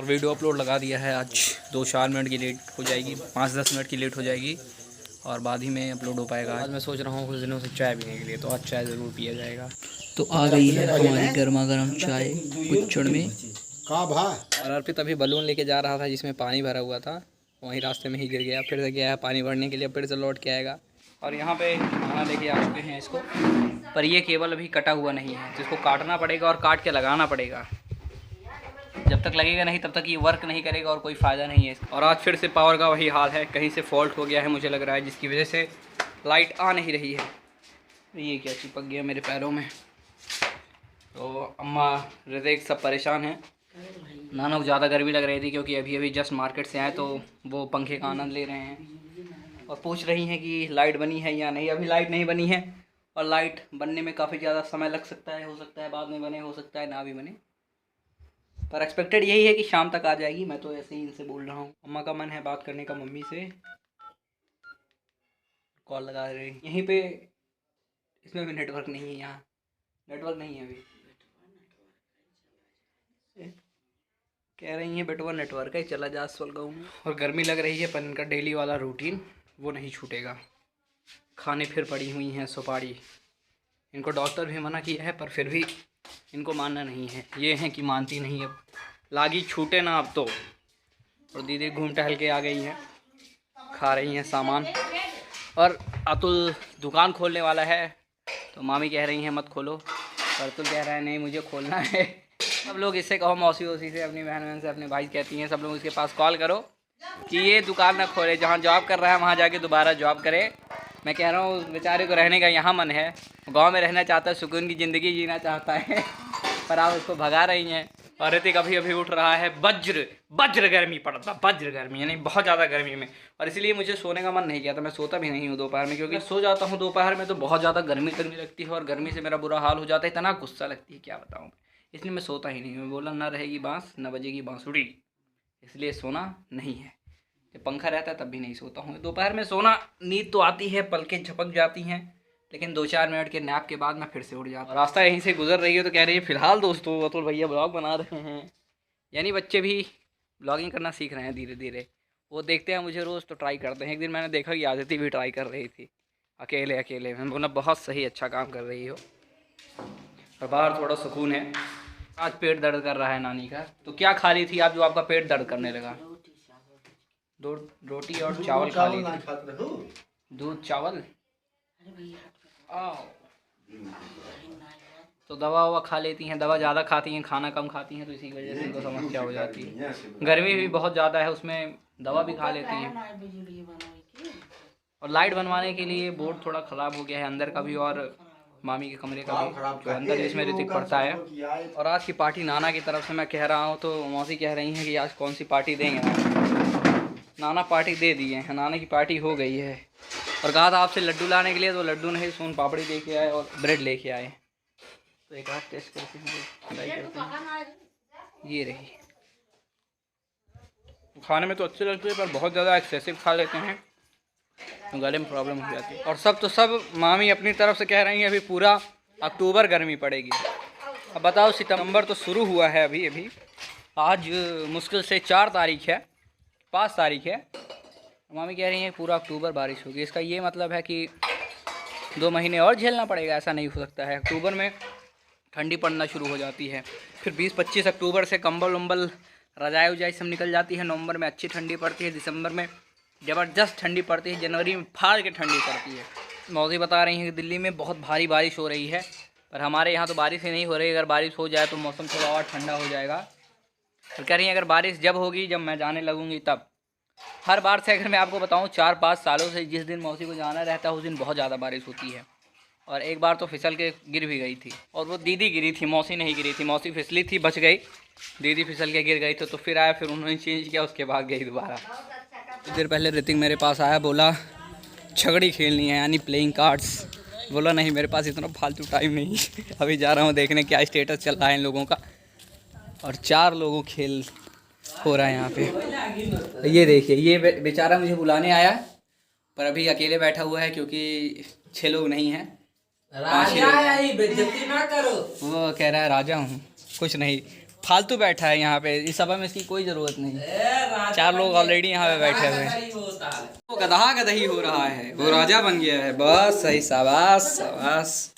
और video upload लगा दिया है। आज 2-4 मिनट की लेट हो जाएगी, 5-10 मिनट की लेट हो जाएगी और बाद ही में अपलोड हो पाएगा। आज मैं सोच रहा हूँ कुछ दिनों से चाय पीने के लिए, तो आज चाय ज़रूर पिया जाएगा। तो आ गई है हमारी गर्मा गर्म चाय कुच्चड़ में। और अर्पित अभी बलून लेके जा रहा था जिसमें पानी भरा हुआ था, वहीं रास्ते में ही गिर गया। फिर से गया है पानी भरने के लिए, फिर से लौट के आएगा। और यहाँ पे खाना लेके आ चुके हैं इसको, पर ये केबल अभी कटा हुआ नहीं है, जिसको काटना पड़ेगा और काट के लगाना पड़ेगा। जब तक लगेगा नहीं तब तक ये वर्क नहीं करेगा और कोई फ़ायदा नहीं है। और आज फिर से पावर का वही हाल है, कहीं से फॉल्ट हो गया है मुझे लग रहा है, जिसकी वजह से लाइट आ नहीं रही है। ये क्या चिपक गया मेरे पैरों में। तो अम्मा ऋतिक सब परेशान हैं। नाना को ज़्यादा गर्मी लग रही थी क्योंकि अभी अभी जस्ट मार्केट से आए, तो वो पंखे का आनंद ले रहे हैं और पूछ रही हैं कि लाइट बनी है या नहीं। अभी लाइट नहीं बनी है और लाइट बनने में काफ़ी ज़्यादा समय लग सकता है, हो सकता है बाद में बने, हो सकता है ना भी बने, पर एक्सपेक्टेड यही है कि शाम तक आ जाएगी। मैं तो ऐसे ही इनसे बोल रहा हूँ। अम्मा का मन है बात करने का मम्मी से, कॉल लगा रही यहीं पे। इसमें भी नेटवर्क नहीं है, यहाँ नेटवर्क नहीं है अभी। कह रही हैं बेटवा नेटवर्क है, चला जा अस्वल गाँव में। और गर्मी लग रही है पर इनका डेली वाला रूटीन वो नहीं छूटेगा। खाने फिर पड़ी हुई हैं सुपारी। इनको डॉक्टर भी मना किया है पर फिर भी इनको मानना नहीं है। ये हैं कि मानती नहीं, अब लागी छूटे ना अब तो। और दीदी घूम टहल के आ गई हैं, खा रही हैं सामान। और अतुल दुकान खोलने वाला है, तो मामी कह रही हैं मत खोलो, पर अतुल कह रहा है नहीं मुझे खोलना है। सब लोग इससे कहो, मौसी वौसी से, अपनी बहन से, अपने भाई कहती हैं, सब लोग इसके पास कॉल करो कि ये दुकान ना खोले। जहाँ जॉब कर रहा है वहाँ जाके दोबारा जॉब करे। मैं कह रहा हूँ बेचारे को रहने का यहाँ मन है, गांव में रहना चाहता है, सुकून की ज़िंदगी जीना चाहता है, पर आप उसको भगा रही हैं। और ऋतिक अभी अभी उठ रहा है। वज्र गर्मी पड़ता, वज्र गर्मी यानी बहुत ज़्यादा गर्मी में, और इसलिए मुझे सोने का मन नहीं किया था। मैं सोता भी नहीं हूँ दोपहर में, क्योंकि सो जाता हूँ दोपहर में तो बहुत ज़्यादा गर्मी लगने लगती है और गर्मी से मेरा बुरा हाल हो जाता है, इतना गुस्सा लगती है क्या बताऊँ। इसलिए मैं सोता ही नहीं हूँ। बोला ना रहेगी बाँस न बजेगी बाँसुरी, इसलिए सोना नहीं है। जब पंखा रहता है तब भी नहीं सोता हूँ। दोपहर में सोना, नींद तो आती है, पलकें झपक जाती हैं, लेकिन 2-4 मिनट के नैप के बाद मैं फिर से उठ जाता हूँ। रास्ता यहीं से गुजर रही है तो कह रही है फिलहाल दोस्तों अतुल भैया ब्लॉग बना रहे हैं, यानी बच्चे भी ब्लॉगिंग करना सीख रहे हैं धीरे धीरे। वो देखते हैं मुझे रोज़ तो ट्राई करते हैं। एक दिन मैंने देखा कि आदित्य भी ट्राई कर रही थी अकेले अकेले। मैंने बोला बहुत सही, अच्छा काम कर रही हो। और बाहर थोड़ा सुकून है। आज पेट दर्द कर रहा है नानी का। तो क्या खा ली थी आप जो आपका पेट दर्द करने लगा? दो रोटी और चावल खा ली थी। दूध चावल। तो दवा ववा खा लेती हैं, दवा ज़्यादा खाती हैं, खाना कम खाती हैं, तो इसी वजह से इनको समस्या हो जाती है। गर्मी भी बहुत ज़्यादा है, उसमें दवा भी खा लेती हैं। और लाइट बनवाने के लिए बोर्ड थोड़ा ख़राब हो गया है अंदर का भी और मामी के कमरे का भी, जो अंदर जिसमें ऋतिक पड़ता है। और आज की पार्टी नाना की तरफ से मैं कह रहा हूँ, तो मौसी कह रही हैं कि आज कौन सी पार्टी देंगे। नाना पार्टी दे दिए हैं, नाना की पार्टी हो गई है। और कहा था आपसे लड्डू लाने के लिए, तो लड्डू नहीं, सोन पापड़ी लेके आए और ब्रेड लेके आए। तो एक बार टेस्ट करते हैं, ये रही। खाने में तो अच्छे लगते हैं पर बहुत ज़्यादा एक्सेसिव खा लेते हैं तो गले में प्रॉब्लम हो जाती है। और सब तो सब मामी अपनी तरफ से कह रही हैं अभी पूरा अक्टूबर गर्मी पड़ेगी। अब बताओ, सितंबर तो शुरू हुआ है अभी अभी, आज मुश्किल से 4 तारीख है, 5 तारीख है, मामी कह रही हैं पूरा अक्टूबर बारिश होगी। इसका ये मतलब है कि 2 महीने और झेलना पड़ेगा। ऐसा नहीं हो सकता है। अक्टूबर में ठंडी पड़ना शुरू हो जाती है, फिर 20-25 अक्टूबर से कंबल उम्बल रजाई उजाई सब निकल जाती है। नवंबर में अच्छी ठंडी पड़ती है, दिसंबर में ज़बरदस्त ठंडी पड़ती है, जनवरी में फाड़ के ठंडी पड़ती है। मौसी बता रही हैं कि दिल्ली में बहुत भारी बारिश हो रही है, पर हमारे यहाँ तो बारिश ही नहीं हो रही। अगर बारिश हो जाए तो मौसम थोड़ा और ठंडा हो जाएगा। तो कह रही हैं अगर बारिश जब होगी, जब मैं जाने लगूँगी तब। हर बार से अगर मैं आपको बताऊँ 4-5 सालों से जिस दिन मौसी को जाना रहता है उस दिन बहुत ज़्यादा बारिश होती है। और एक बार तो फिसल के गिर भी गई थी, और वो दीदी गिरी थी, मौसी नहीं गिरी थी। मौसी फिसली थी, बच गई, दीदी फिसल के गिर गई। तो फिर आया, फिर उन्होंने चेंज किया, उसके बाद गई दोबारा। कुछ देर पहले ऋतिक मेरे पास आया, बोला छगड़ी खेलनी है यानी प्लेइंग कार्ड्स। बोला नहीं मेरे पास इतना फालतू टाइम नहीं। अभी जा रहा हूँ देखने क्या स्टेटस चल रहा है इन लोगों का। और 4 लोगों खेल हो रहा है यहाँ पे। ये देखिए, ये बेचारा मुझे बुलाने आया पर अभी अकेले बैठा हुआ है क्योंकि 6 लोग नहीं हैं। राजा बेइज्जती ना करो। वो कह रहा है राजा हूँ, कुछ नहीं, फालतू बैठा है यहाँ पे, इस सभा में इसकी कोई ज़रूरत नहीं। 4 लोग ऑलरेडी यहाँ पे बैठे हुए हैं। वो गधा गधही हो रहा है, वो राजा बन गया है। बस सही, शाबाश शाबाश।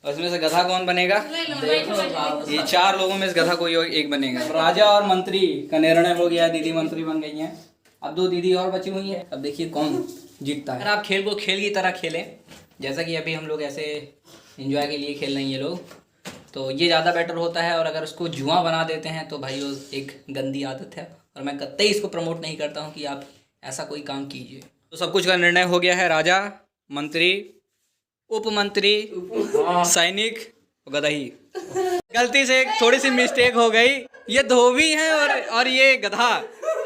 उसमें से गधा कौन बनेगा? ये 4 लोगों में से गधा कोई और एक बनेगा। राजा और मंत्री का निर्णय हो गया, दीदी मंत्री बन गई हैं। अब 2 दीदी और बची हुई है। अब देखिए कौन जीतता है। अगर आप खेल को खेल की तरह खेलें, जैसा कि अभी हम लोग ऐसे एंजॉय के लिए खेल रहे हैं ये लोग, तो ये ज़्यादा बेटर होता है। और अगर उसको जुआ बना देते हैं तो भाई वो एक गंदी आदत है, और मैं कतई इसको प्रमोट नहीं करता हूँ कि आप ऐसा कोई काम कीजिए। तो सब कुछ का निर्णय हो गया है। राजा, मंत्री, उप मंत्री, सैनिक, गदही। गलती से एक थोड़ी सी मिस्टेक हो गई। ये धोबी है और ये गधा,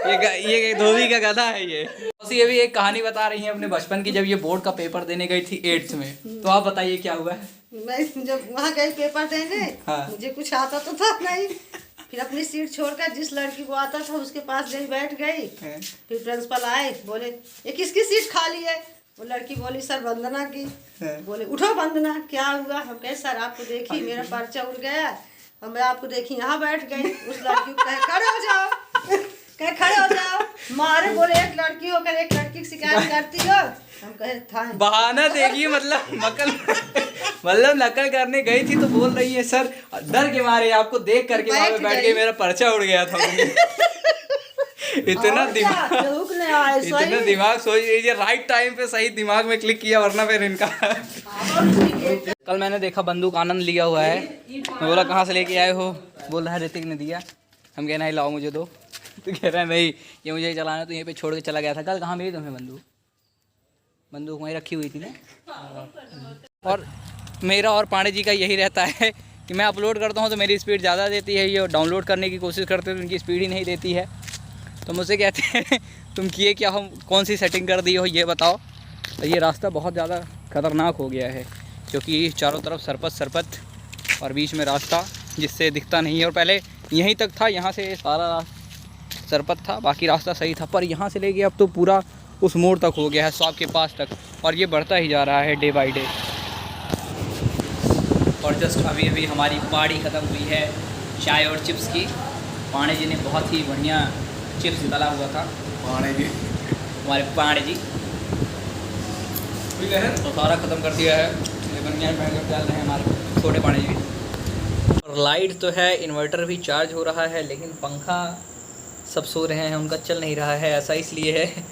ये धोबी का गधा है ये। ये भी एक कहानी बता रही है अपने बचपन की, जब ये बोर्ड का पेपर देने गई थी 8th में। तो आप बताइए क्या हुआ है? मैं जब वहाँ गई पेपर देने, हाँ। मुझे कुछ आता तो था नहीं। फिर अपनी सीट छोड़कर जिस लड़की को आता था उसके पास गई, बैठ गई। फिर प्रिंसिपल आए, बोले ये किसकी सीट खाली है? वो लड़की बोली सर वंदना की। बोले उठो वंदना, क्या हुआ? हम कहे सर आपको देखी मेरा पर्चा उड़ गया और मैं आपको देखी यहाँ बैठ गई। उस लड़की को कहे खड़े हो जाओ, कहे खड़े हो जाओ। मारे बोले एक लड़की होकर एक लड़की की शिकायत करती हो? हम कहे था बहाना देखिए, मतलब नकल करने गई थी तो बोल रही है सर डर के मारे आपको देख करके वहाँ पे बैठ के मेरा पर्चा उड़ गया था। इतना दिमाग सोच लीजिए, राइट टाइम पे सही दिमाग में क्लिक किया, वरना फिर इनका। कल मैंने देखा बंदूक आनंद लिया हुआ है। मैं बोला कहाँ से लेके आए हो? बोल रहा है ऋतिक ने दिया। हम कह नहीं लाओ मुझे दो। तो कह रहा है नहीं ये मुझे चलाना, तो यहीं पे छोड़ के चला गया था। कल कहाँ मिली तुम्हें बंदूक? बंदूक वहीं रखी हुई थी ना। और मेरा और पांडे जी का यही रहता है कि मैं अपलोड करता हूँ तो मेरी स्पीड ज़्यादा देती है, ये डाउनलोड करने की कोशिश करते हैं तो उनकी स्पीड ही नहीं देती है। तो मुझसे कहते हैं तुम किए क्या, हम कौन सी सेटिंग कर दी हो ये बताओ। तो ये रास्ता बहुत ज़्यादा ख़तरनाक हो गया है, क्योंकि चारों तरफ सरपत और बीच में रास्ता जिससे दिखता नहीं है। और पहले यहीं तक था, यहाँ से सारा सरपत था, बाकी रास्ता सही था। पर यहाँ से लेके अब तो पूरा उस मोड़ तक हो गया है, शॉप के पास तक, और ये बढ़ता ही जा रहा है डे बाई डे। और जस्ट अभी अभी हमारी पार्टी ख़त्म हुई है चाय और चिप्स की। पांडे जी ने बहुत ही बढ़िया चिप्स तला हुआ था। पांडे जी, हमारे पांडे जी तो सारा ख़त्म कर दिया है। बढ़िया डाल रहे हैं हमारे छोटे पांडे जी। और लाइट तो है, इन्वर्टर भी चार्ज हो रहा है, लेकिन पंखा सब सो रहे हैं, उनका चल नहीं रहा है। ऐसा इसलिए है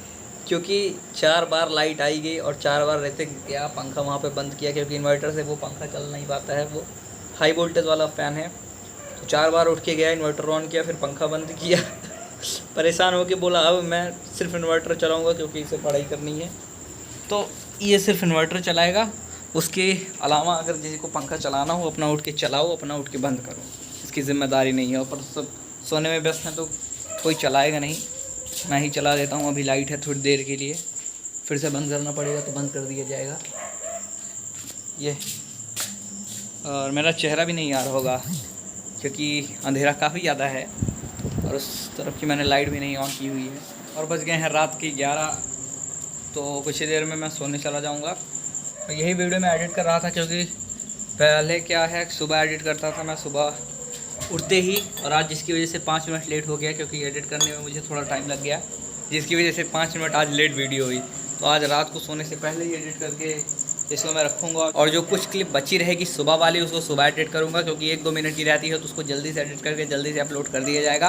क्योंकि 4 बार लाइट आई गई और 4 बार रहते गया, पंखा वहाँ पे बंद किया, क्योंकि इन्वर्टर से वो पंखा चल नहीं पाता है, वो हाई वोल्टेज वाला फ़ैन है। तो 4 बार उठ के गया, इन्वर्टर ऑन किया, फिर पंखा बंद किया। परेशान हो के बोला अब मैं सिर्फ इन्वर्टर चलाऊँगा, क्योंकि इसे पढ़ाई करनी है। तो ये सिर्फ इन्वर्टर चलाएगा, उसके अलावा अगर किसी को पंखा चलाना हो अपना उठ के चलाओ, अपना उठ के बंद करो, इसकी ज़िम्मेदारी नहीं है। ऊपर सब सोने में व्यस्त हैं तो कोई चलाएगा नहीं, मैं ही चला देता हूँ। अभी लाइट है थोड़ी देर के लिए, फिर से बंद करना पड़ेगा तो बंद कर दिया जाएगा ये। और मेरा चेहरा भी नहीं आ रहा होगा क्योंकि अंधेरा काफ़ी ज़्यादा है, और उस तरफ की मैंने लाइट भी नहीं ऑन की हुई है। और बज गए हैं रात के 11, तो कुछ ही देर में मैं सोने चला जाऊँगा। तो यही वीडियो मैं एडिट कर रहा था, क्योंकि पहले क्या है सुबह एडिट करता था मैं सुबह उठते ही, और आज जिसकी वजह से 5 मिनट लेट हो गया, क्योंकि एडिट करने में मुझे थोड़ा टाइम लग गया, जिसकी वजह से 5 मिनट आज लेट वीडियो हुई। तो आज रात को सोने से पहले ही एडिट करके इसको मैं रखूँगा, और जो कुछ क्लिप बची रहेगी सुबह वाली उसको सुबह एडिट करूँगा, क्योंकि 1-2 मिनट की रहती है तो उसको जल्दी से एडिट करके जल्दी से अपलोड कर दिया जाएगा।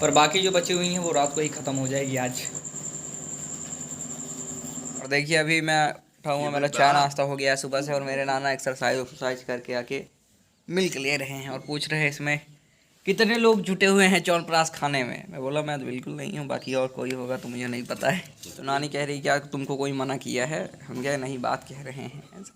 पर बाकी जो बची हुई हैं वो रात को ही ख़त्म हो जाएगी आज। और देखिए अभी मैं उठा हुआ, मेरा चाय नाश्ता हो गया है सुबह से, और मेरे नाना एक्सरसाइज करके आके मिल्क ले रहे हैं और पूछ रहे हैं इसमें कितने लोग जुटे हुए हैं च्यवनप्राश खाने में। मैं बोला मैं तो बिल्कुल नहीं हूँ, बाकी और कोई होगा तो मुझे नहीं पता है। तो नानी कह रही क्या तुमको कोई मना किया है? हम क्या नहीं, बात कह रहे हैं ऐसे।